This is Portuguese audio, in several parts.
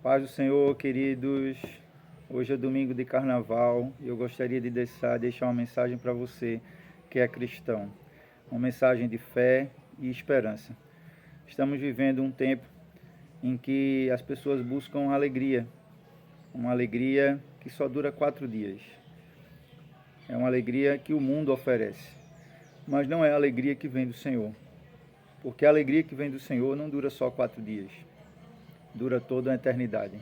Paz do Senhor, queridos. Hoje é domingo de carnaval e eu gostaria de deixar uma mensagem para você que é cristão. Uma mensagem de fé e esperança. Estamos vivendo um tempo em que as pessoas buscam alegria. Uma alegria que só dura 4 dias. É uma alegria que o mundo oferece. Mas não é a alegria que vem do Senhor. Porque a alegria que vem do Senhor não dura só 4 dias. Dura toda a eternidade.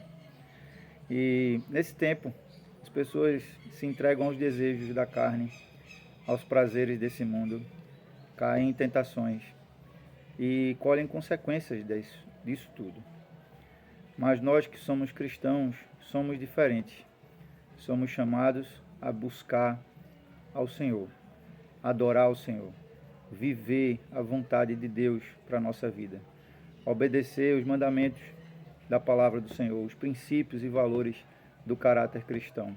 E nesse tempo, as pessoas se entregam aos desejos da carne, aos prazeres desse mundo, caem em tentações e colhem consequências disso tudo. Mas nós que somos cristãos, somos diferentes. Somos chamados a buscar ao Senhor, adorar ao Senhor, viver a vontade de Deus para a nossa vida, obedecer os mandamentos da palavra do Senhor, os princípios e valores do caráter cristão.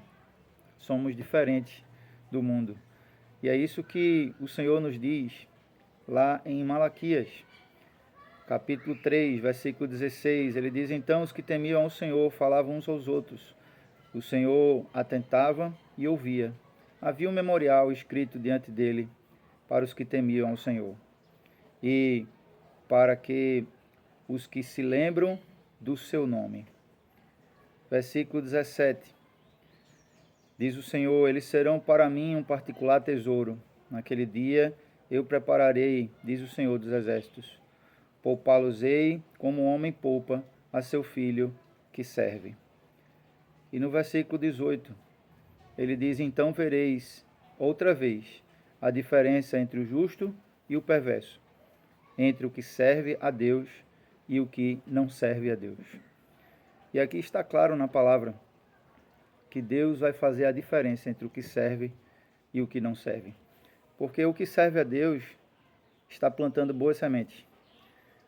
Somos diferentes do mundo. E é isso que o Senhor nos diz lá em Malaquias, capítulo 3, versículo 16. Ele diz: então os que temiam ao Senhor falavam uns aos outros. O Senhor atentava e ouvia. Havia um memorial escrito diante dele para os que temiam ao Senhor, e para que os que se lembram do seu nome. Versículo 17. Diz o Senhor: eles serão para mim um particular tesouro. Naquele dia eu prepararei, diz o Senhor dos Exércitos, poupá-los-ei como um homem poupa a seu filho que serve. E no versículo 18, ele diz: então vereis outra vez a diferença entre o justo e o perverso, entre o que serve a Deus e o que não serve a Deus. E aqui está claro na palavra que Deus vai fazer a diferença entre o que serve e o que não serve. Porque o que serve a Deus está plantando boas sementes.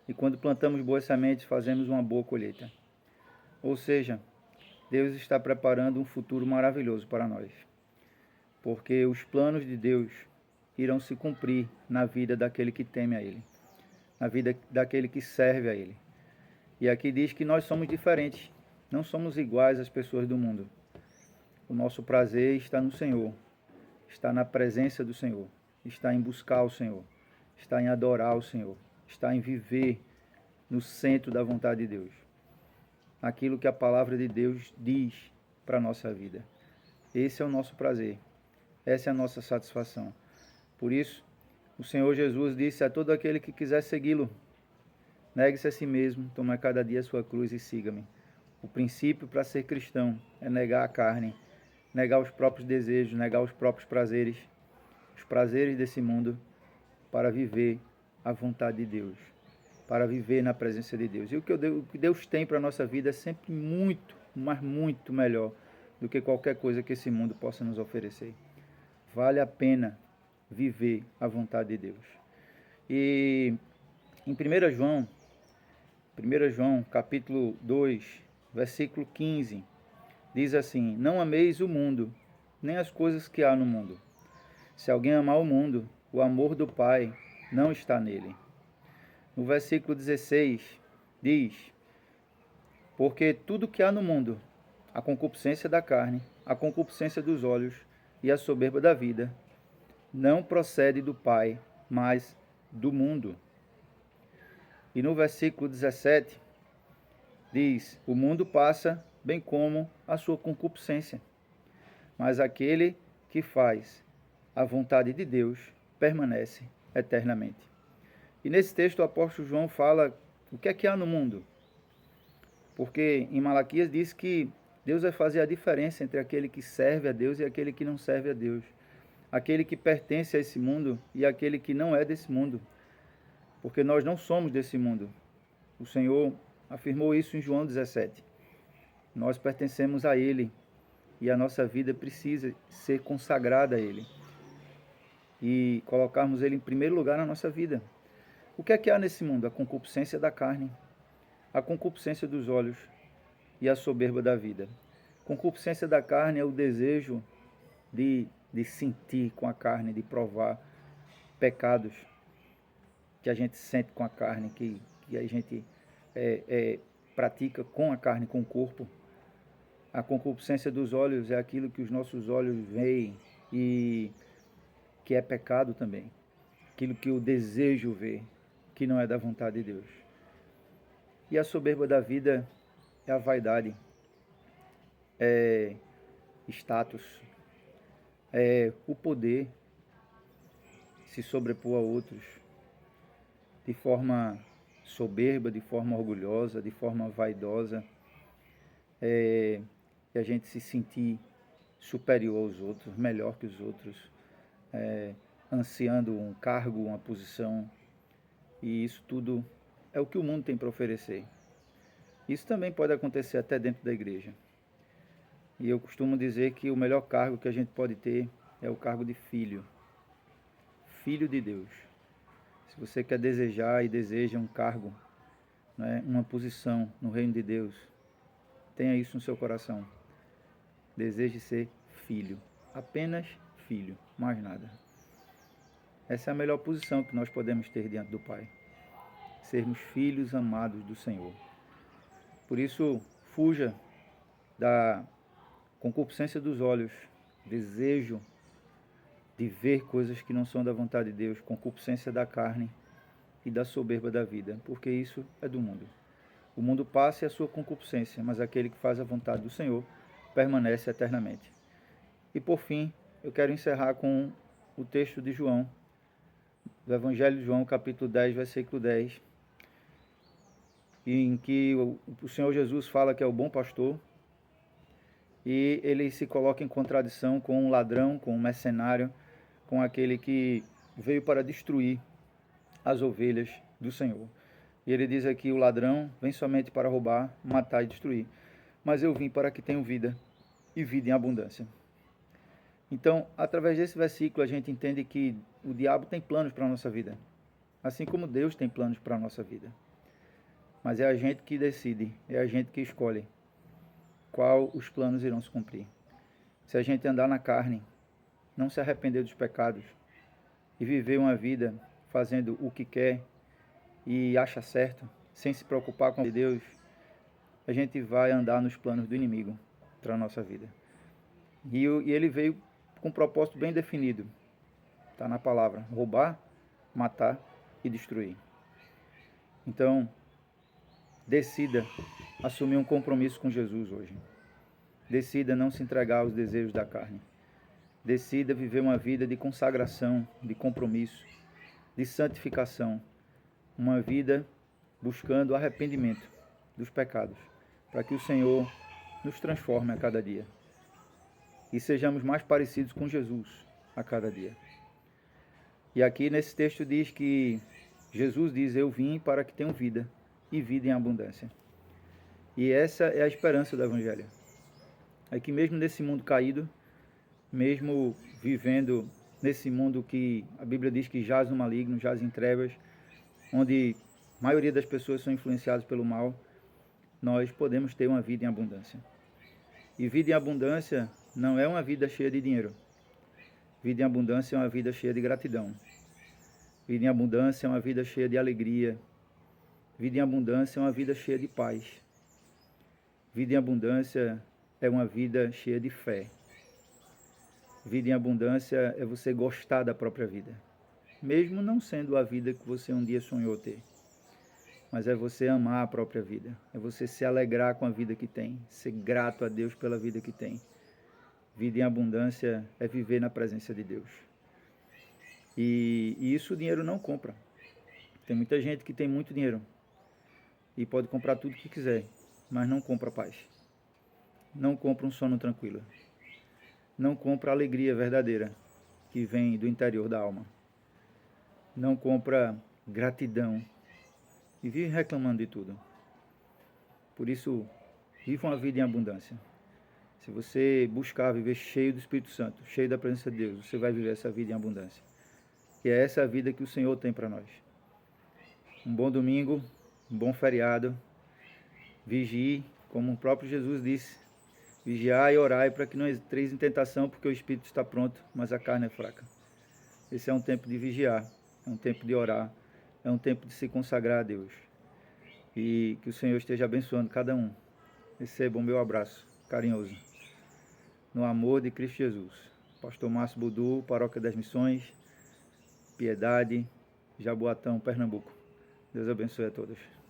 E quando plantamos boas sementes, fazemos uma boa colheita. Ou seja, Deus está preparando um futuro maravilhoso para nós. Porque os planos de Deus irão se cumprir na vida daquele que teme a Ele, na vida daquele que serve a Ele. E aqui diz que nós somos diferentes, não somos iguais às pessoas do mundo. O nosso prazer está no Senhor, está na presença do Senhor, está em buscar o Senhor, está em adorar o Senhor, está em viver no centro da vontade de Deus. Aquilo que a palavra de Deus diz para a nossa vida. Esse é o nosso prazer, essa é a nossa satisfação. Por isso, o Senhor Jesus disse a todo aquele que quiser segui-lo: negue-se a si mesmo, tome cada dia a sua cruz e siga-me. O princípio para ser cristão é negar a carne, negar os próprios desejos, negar os próprios prazeres, os prazeres desse mundo, para viver a vontade de Deus, para viver na presença de Deus. E o que Deus tem para a nossa vida é sempre muito, mas muito melhor do que qualquer coisa que esse mundo possa nos oferecer. Vale a pena viver a vontade de Deus. E em 1 João capítulo 2, versículo 15, diz assim: não ameis o mundo, nem as coisas que há no mundo. Se alguém amar o mundo, o amor do Pai não está nele. No versículo 16, diz: porque tudo que há no mundo, a concupiscência da carne, a concupiscência dos olhos e a soberba da vida, não procede do Pai, mas do mundo. E no versículo 17, diz: o mundo passa, bem como a sua concupiscência, mas aquele que faz a vontade de Deus permanece eternamente. E nesse texto o apóstolo João fala o que é que há no mundo. Porque em Malaquias diz que Deus vai fazer a diferença entre aquele que serve a Deus e aquele que não serve a Deus. Aquele que pertence a esse mundo e aquele que não é desse mundo. Porque nós não somos desse mundo. O Senhor afirmou isso em João 17. Nós pertencemos a Ele e a nossa vida precisa ser consagrada a Ele. E colocarmos Ele em primeiro lugar na nossa vida. O que é que há nesse mundo? A concupiscência da carne, a concupiscência dos olhos e a soberba da vida. Concupiscência da carne é o desejo de sentir com a carne, de provar pecados que a gente sente com a carne, que a gente pratica com a carne, com o corpo. A concupiscência dos olhos é aquilo que os nossos olhos veem e que é pecado também. Aquilo que o desejo vê, que não é da vontade de Deus. E a soberba da vida é a vaidade, é status, é o poder se sobrepor a outros de forma soberba, de forma orgulhosa, de forma vaidosa, e a gente se sentir superior aos outros, melhor que os outros, ansiando um cargo, uma posição, e isso tudo é o que o mundo tem para oferecer. Isso também pode acontecer até dentro da igreja. E eu costumo dizer que o melhor cargo que a gente pode ter é o cargo de filho. Filho de Deus. Se você quer desejar e deseja um cargo, né, uma posição no reino de Deus, tenha isso no seu coração. Deseje ser filho. Apenas filho, mais nada. Essa é a melhor posição que nós podemos ter diante do Pai. Sermos filhos amados do Senhor. Por isso, fuja da concupiscência dos olhos, desejo de ver coisas que não são da vontade de Deus, concupiscência da carne e da soberba da vida, porque isso é do mundo. O mundo passa e a sua concupiscência, mas aquele que faz a vontade do Senhor permanece eternamente. E por fim, eu quero encerrar com o texto de João, do Evangelho de João, capítulo 10, versículo 10, em que o Senhor Jesus fala que é o bom pastor, e ele se coloca em contradição com um ladrão, com um mercenário, com aquele que veio para destruir as ovelhas do Senhor. E ele diz aqui, o ladrão vem somente para roubar, matar e destruir. Mas eu vim para que tenham vida, e vida em abundância. Então, através desse versículo, a gente entende que o diabo tem planos para a nossa vida. Assim como Deus tem planos para a nossa vida. Mas é a gente que decide, é a gente que escolhe qual os planos irão se cumprir. Se a gente andar na carne, não se arrepender dos pecados e viver uma vida fazendo o que quer e acha certo, sem se preocupar com Deus, a gente vai andar nos planos do inimigo para a nossa vida. E ele veio com um propósito bem definido. Está na palavra: roubar, matar e destruir. Então, decida assumir um compromisso com Jesus hoje. Decida não se entregar aos desejos da carne. Decida viver uma vida de consagração, de compromisso, de santificação. Uma vida buscando arrependimento dos pecados, para que o Senhor nos transforme a cada dia e sejamos mais parecidos com Jesus a cada dia. E aqui nesse texto diz que Jesus diz: eu vim para que tenham vida e vida em abundância. E essa é a esperança do Evangelho. É que mesmo nesse mundo caído, mesmo vivendo nesse mundo que a Bíblia diz que jaz no maligno, jaz em trevas, onde a maioria das pessoas são influenciadas pelo mal, nós podemos ter uma vida em abundância. E vida em abundância não é uma vida cheia de dinheiro. Vida em abundância é uma vida cheia de gratidão. Vida em abundância é uma vida cheia de alegria. Vida em abundância é uma vida cheia de paz. Vida em abundância é uma vida cheia de fé. Vida em abundância é você gostar da própria vida, mesmo não sendo a vida que você um dia sonhou ter. Mas é você amar a própria vida, é você se alegrar com a vida que tem, ser grato a Deus pela vida que tem. Vida em abundância é viver na presença de Deus. E isso o dinheiro não compra. Tem muita gente que tem muito dinheiro e pode comprar tudo que quiser, mas não compra paz. Não compra um sono tranquilo. Não compra a alegria verdadeira que vem do interior da alma. Não compra gratidão e vive reclamando de tudo. Por isso, viva uma vida em abundância. Se você buscar viver cheio do Espírito Santo, cheio da presença de Deus, você vai viver essa vida em abundância. E é essa a vida que o Senhor tem para nós. Um bom domingo, um bom feriado. Vigie, como o próprio Jesus disse: vigiai e orai para que não entreis em tentação, porque o Espírito está pronto, mas a carne é fraca. Esse é um tempo de vigiar, é um tempo de orar, é um tempo de se consagrar a Deus. e que o Senhor esteja abençoando cada um. Receba o meu abraço carinhoso. No amor de Cristo Jesus. Pastor Márcio Budu, Paróquia das Missões, Piedade, Jaboatão, Pernambuco. Deus abençoe a todos.